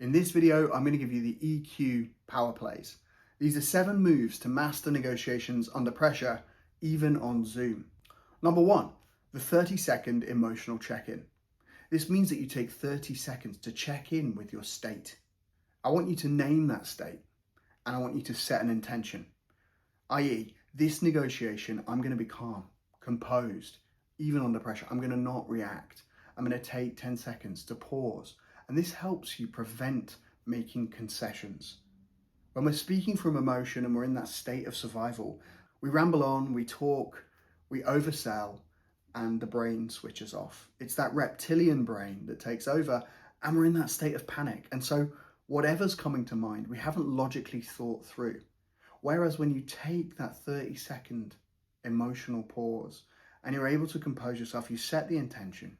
In this video, I'm going to give you the EQ power plays. These are 7 moves to master negotiations under pressure, even on Zoom. Number 1, the 30-second emotional check-in. This means that you take 30 seconds to check in with your state. I want you to name that state, and I want you to set an intention. I.e., this negotiation, I'm going to be calm, composed, even under pressure. I'm going to not react. I'm going to take 10 seconds to pause. And this helps you prevent making concessions. When we're speaking from emotion and we're in that state of survival, we ramble on, we talk, we oversell, and the brain switches off. It's that reptilian brain that takes over, and we're in that state of panic. And so whatever's coming to mind, we haven't logically thought through. Whereas when you take that 30-second emotional pause and you're able to compose yourself, you set the intention,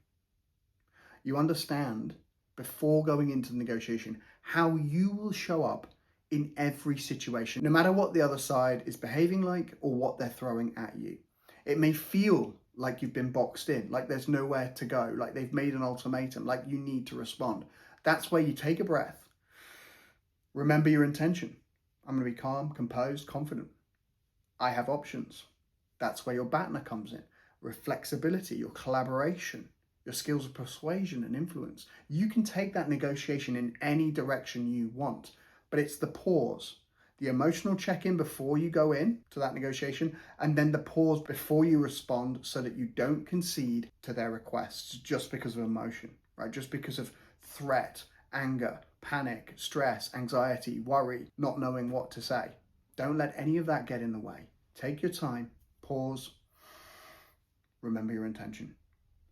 you understand before going into the negotiation how you will show up in every situation, no matter what the other side is behaving like or what they're throwing at you. It may feel like you've been boxed in, like there's nowhere to go, like they've made an ultimatum, like you need to respond. That's where you take a breath. Remember your intention. I'm going to be calm, composed, confident. I have options. That's where your BATNA comes in. Flexibility, your collaboration, your skills of persuasion and influence. You can take that negotiation in any direction you want, but it's the pause, the emotional check-in before you go in to that negotiation, and then the pause before you respond so that you don't concede to their requests just because of emotion, right? Just because of threat, anger, panic, stress, anxiety, worry, not knowing what to say. Don't let any of that get in the way. Take your time, pause, remember your intention.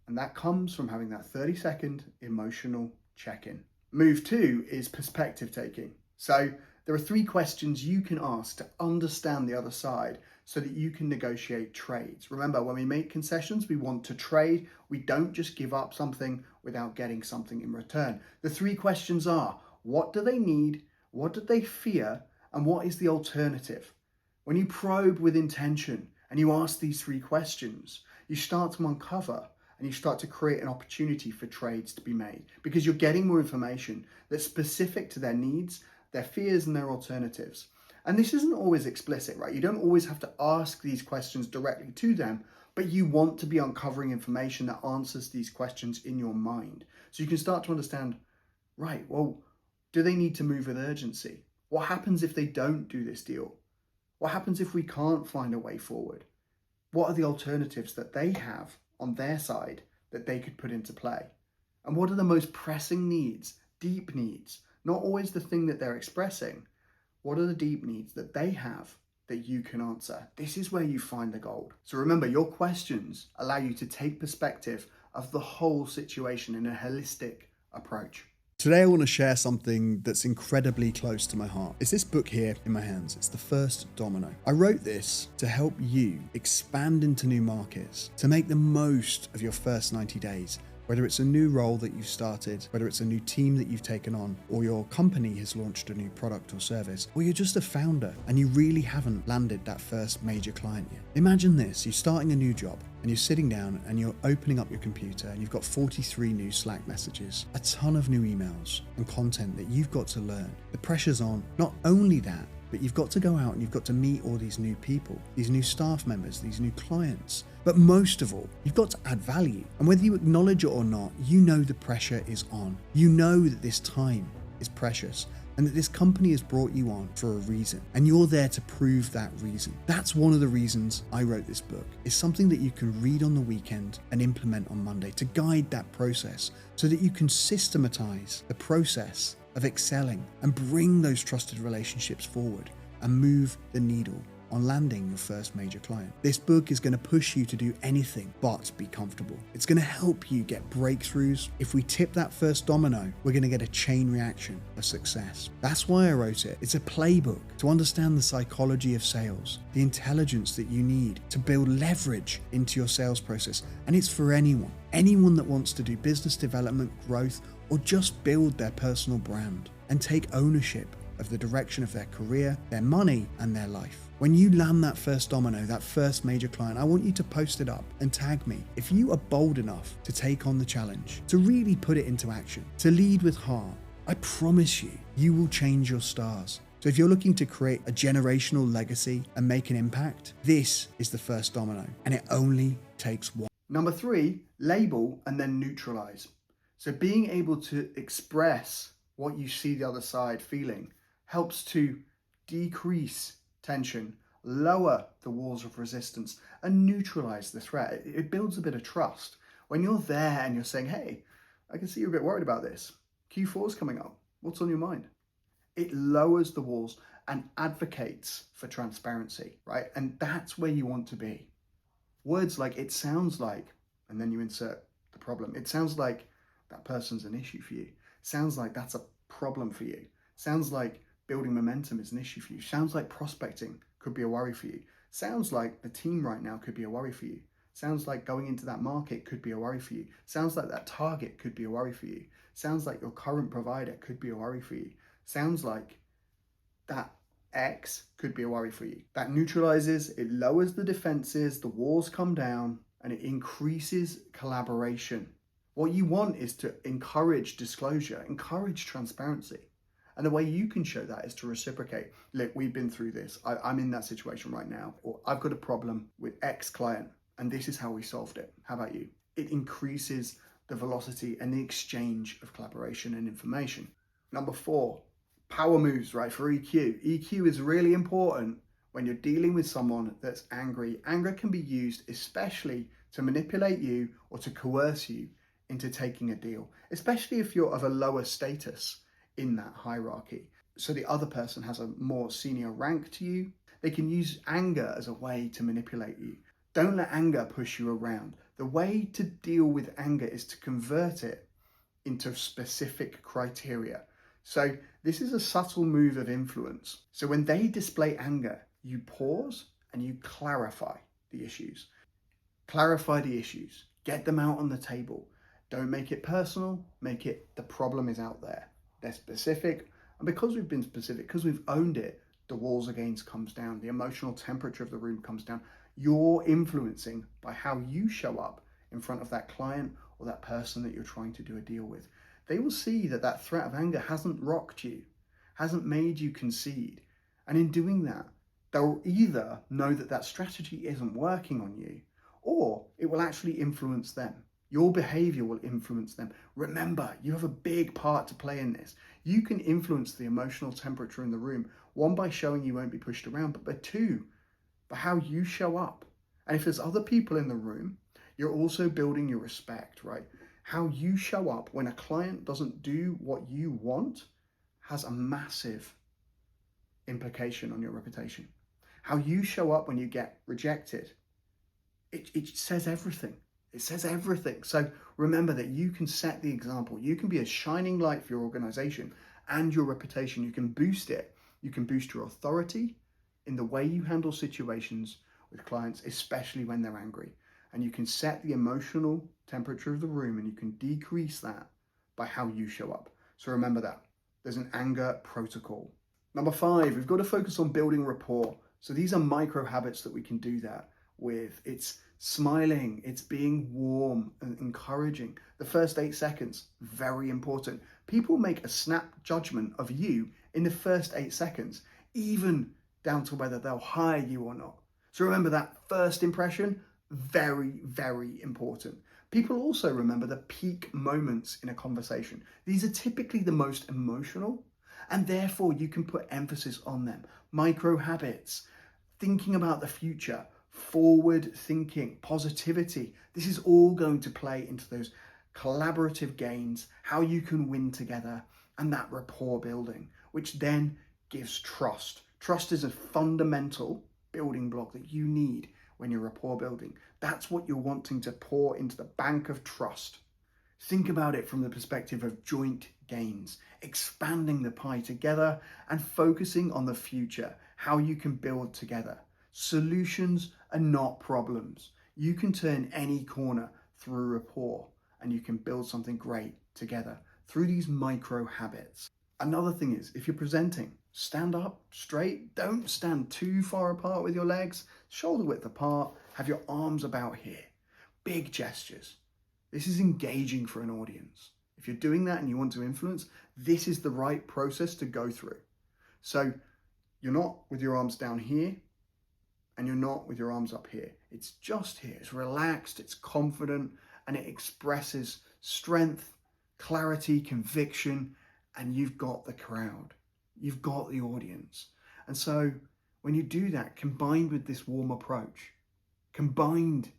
And that comes from having that 30-second emotional check-in. Move 2 is perspective taking. So there are 3 questions you can ask to understand the other side so that you can negotiate trades. Remember, when we make concessions, we want to trade. We don't just give up something without getting something in return. The 3 questions are, what do they need? What do they fear? And what is the alternative? When you probe with intention and you ask these 3 questions, you start to uncover and you start to create an opportunity for trades to be made because you're getting more information that's specific to their needs, their fears, and their alternatives. And this isn't always explicit, right? You don't always have to ask these questions directly to them, but you want to be uncovering information that answers these questions in your mind. So you can start to understand, right, well, do they need to move with urgency? What happens if they don't do this deal? What happens if we can't find a way forward? What are the alternatives that they have on their side that they could put into play? And what are the most pressing needs, deep needs, not always the thing that they're expressing? What are the deep needs that they have that you can answer? This is where you find the gold. So remember, your questions allow you to take perspective of the whole situation in a holistic approach. Today I want to share something that's incredibly close to my heart. It's this book here in my hands. It's The First Domino. I wrote this to help you expand into new markets, to make the most of your first 90 days. Whether it's a new role that you've started, whether it's a new team that you've taken on, or your company has launched a new product or service, or you're just a founder and you really haven't landed that first major client yet. Imagine this, you're starting a new job and you're sitting down and you're opening up your computer and you've got 43 new Slack messages, a ton of new emails and content that you've got to learn. The pressure's on. Not only that, but you've got to go out and you've got to meet all these new people, these new staff members, these new clients. But most of all, you've got to add value. And whether you acknowledge it or not, you know the pressure is on. You know that this time is precious and that this company has brought you on for a reason. And you're there to prove that reason. That's one of the reasons I wrote this book. It's something that you can read on the weekend and implement on Monday to guide that process so that you can systematize the process of excelling and bring those trusted relationships forward and move the needle on landing your first major client. This book is going to push you to do anything but be comfortable. It's going to help you get breakthroughs. If we tip that first domino, we're going to get a chain reaction of success. That's why I wrote it. It's a playbook to understand the psychology of sales, the intelligence that you need to build leverage into your sales process. And it's for anyone that wants to do business development, growth, or just build their personal brand and take ownership of the direction of their career, their money, and their life. When you land that first domino, that first major client, I want you to post it up and tag me. If you are bold enough to take on the challenge, to really put it into action, to lead with heart, I promise you, you will change your stars. So if you're looking to create a generational legacy and make an impact, this is the first domino, and it only takes one. Number 3, label and then neutralize. So being able to express what you see the other side feeling helps to decrease tension, lower the walls of resistance, and neutralize the threat. It builds a bit of trust. When you're there and you're saying, hey, I can see you're a bit worried about this. Q4 is coming up. What's on your mind? It lowers the walls and advocates for transparency, right? And that's where you want to be. Words like it sounds like, and then you insert the problem. It sounds like that person's an issue for you. Sounds like that's a problem for you. Sounds like building momentum is an issue for you. Sounds like prospecting could be a worry for you. Sounds like the team right now could be a worry for you. Sounds like going into that market could be a worry for you. Sounds like that target could be a worry for you. Sounds like your current provider could be a worry for you. Sounds like that X could be a worry for you. That neutralizes, it lowers the defenses, the walls come down, and it increases collaboration. What you want is to encourage disclosure, encourage transparency. And the way you can show that is to reciprocate. Look, we've been through this. I'm in that situation right now. Or I've got a problem with X client, and this is how we solved it. How about you? It increases the velocity and the exchange of collaboration and information. Number 4, power moves, right, for EQ. EQ is really important when you're dealing with someone that's angry. Anger can be used especially to manipulate you or to coerce you into taking a deal, especially if you're of a lower status in that hierarchy. So the other person has a more senior rank to you. They can use anger as a way to manipulate you. Don't let anger push you around. The way to deal with anger is to convert it into specific criteria. So this is a subtle move of influence. So when they display anger, you pause and you clarify the issues. Clarify the issues. Get them out on the table. Don't make it personal. Make it the problem is out there. They're specific. And because we've been specific, because we've owned it, the walls against comes down. The emotional temperature of the room comes down. You're influencing by how you show up in front of that client or that person that you're trying to do a deal with. They will see that that threat of anger hasn't rocked you, hasn't made you concede. And in doing that, they'll either know that that strategy isn't working on you, or it will actually influence them. Your behavior will influence them. Remember, you have a big part to play in this. You can influence the emotional temperature in the room, one, by showing you won't be pushed around, but two, by how you show up. And if there's other people in the room, you're also building your respect, right? How you show up when a client doesn't do what you want has a massive implication on your reputation. How you show up when you get rejected, it says everything. It says everything. So remember that you can set the example. You can be a shining light for your organization and your reputation. You can boost it. You can boost your authority in the way you handle situations with clients, especially when they're angry. And you can set the emotional temperature of the room, and you can decrease that by how you show up. So remember that. There's an anger protocol. Number 5, we've got to focus on building rapport. So these are micro habits that we can do that with. It's smiling, it's being warm and encouraging. The first 8 seconds, very important. People make a snap judgment of you in the first 8 seconds, even down to whether they'll hire you or not. So remember that first impression, very, very important. People also remember the peak moments in a conversation. These are typically the most emotional, and therefore you can put emphasis on them. Micro habits, thinking about the future, forward thinking, positivity. This is all going to play into those collaborative gains, how you can win together, and that rapport building, which then gives trust. Trust is a fundamental building block that you need when you're rapport building. That's what you're wanting to pour into the bank of trust. Think about it from the perspective of joint gains, expanding the pie together and focusing on the future, how you can build together. Solutions are not problems. You can turn any corner through rapport, and you can build something great together through these micro habits. Another thing is, if you're presenting, stand up straight. Don't stand too far apart with your legs, shoulder width apart, have your arms about here. Big gestures. This is engaging for an audience. If you're doing that and you want to influence, this is the right process to go through. So you're not with your arms down here and you're not with your arms up here. It's just here. It's relaxed, it's confident, and it expresses strength, clarity, conviction, and you've got the crowd. You've got the audience. And so when you do that, combined with this warm approach, combined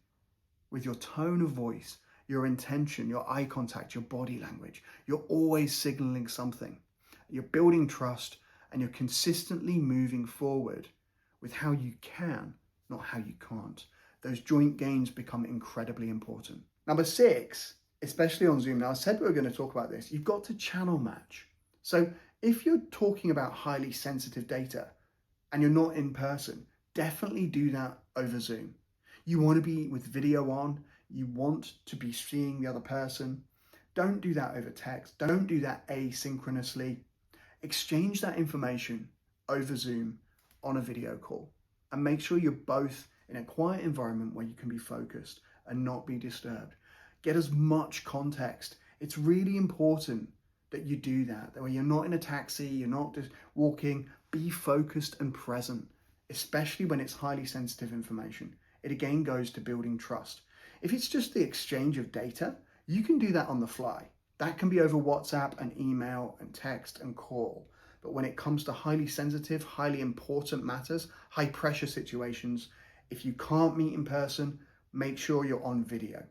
with your tone of voice, your intention, your eye contact, your body language, you're always signaling something. You're building trust and you're consistently moving forward with how you can, not how you can't. Those joint gains become incredibly important. Number 6, especially on Zoom. Now, I said we were going to talk about this. You've got to channel match. So if you're talking about highly sensitive data and you're not in person, definitely do that over Zoom. You want to be with video on. You want to be seeing the other person. Don't do that over text. Don't do that asynchronously. Exchange that information over Zoom on a video call and make sure you're both in a quiet environment where you can be focused and not be disturbed. Get as much context. It's really important that you do that way you're not in a taxi, you're not just walking. Be focused and present, especially when it's highly sensitive information. It again goes to building trust. If it's just the exchange of data, you can do that on the fly. That can be over WhatsApp and email and text and call. But when it comes to highly sensitive, highly important matters, high pressure situations, if you can't meet in person, make sure you're on video,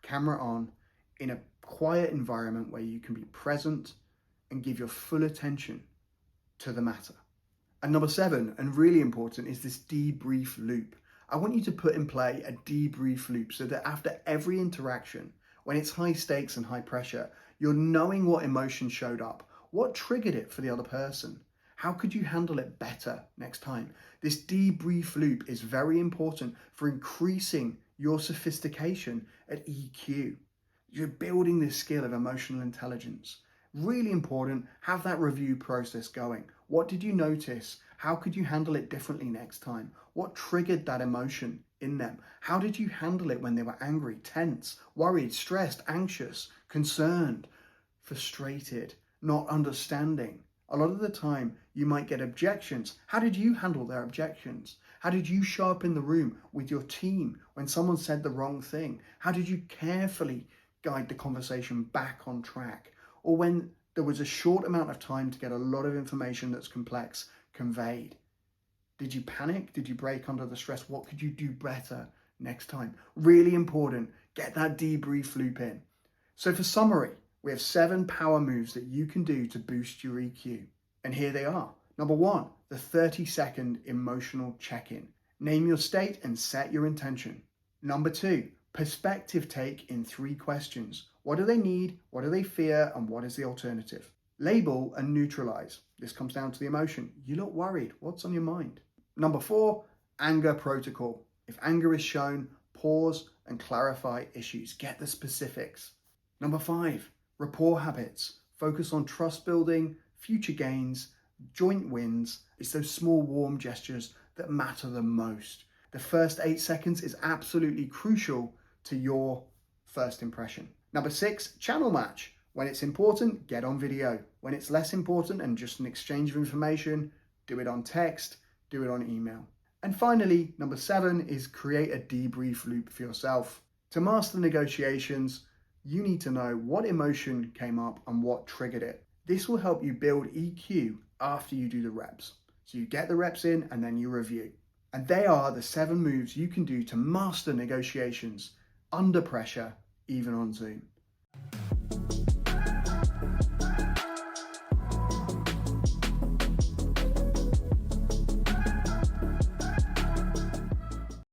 camera on, in a quiet environment where you can be present and give your full attention to the matter. And number 7, and really important, is this debrief loop. I want you to put in play a debrief loop so that after every interaction, when it's high stakes and high pressure, you're knowing what emotion showed up, what triggered it for the other person. How could you handle it better next time? This debrief loop is very important for increasing your sophistication at EQ. You're building this skill of emotional intelligence. Really important, have that review process going. What did you notice? How could you handle it differently next time? What triggered that emotion in them? How did you handle it when they were angry, tense, worried, stressed, anxious, concerned, frustrated, not understanding? A lot of the time you might get objections. How did you handle their objections? How did you show up in the room with your team when someone said the wrong thing? How did you carefully guide the conversation back on track? Or when there was a short amount of time to get a lot of information that's complex conveyed. Did you panic? Did you break under the stress? What could you do better next time? Really important. Get that debrief loop in. So for summary, we have 7 power moves that you can do to boost your EQ. And here they are. Number 1, the 30-second emotional check-in. Name your state and set your intention. Number 2, perspective take in 3 questions. What do they need? What do they fear? And what is the alternative? Label and neutralize. This comes down to the emotion. You look worried. What's on your mind? Number 4, anger protocol. If anger is shown, pause and clarify issues. Get the specifics. Number 5, rapport habits. Focus on trust building, future gains, joint wins. It's those small warm gestures that matter the most. The first 8 seconds is absolutely crucial to your first impression. Number 6, channel match. When it's important, get on video. When it's less important and just an exchange of information, do it on text, do it on email. And finally, number 7 is create a debrief loop for yourself. To master negotiations, you need to know what emotion came up and what triggered it. This will help you build EQ after you do the reps. So you get the reps in and then you review. And they are the 7 moves you can do to master negotiations under pressure, even on Zoom.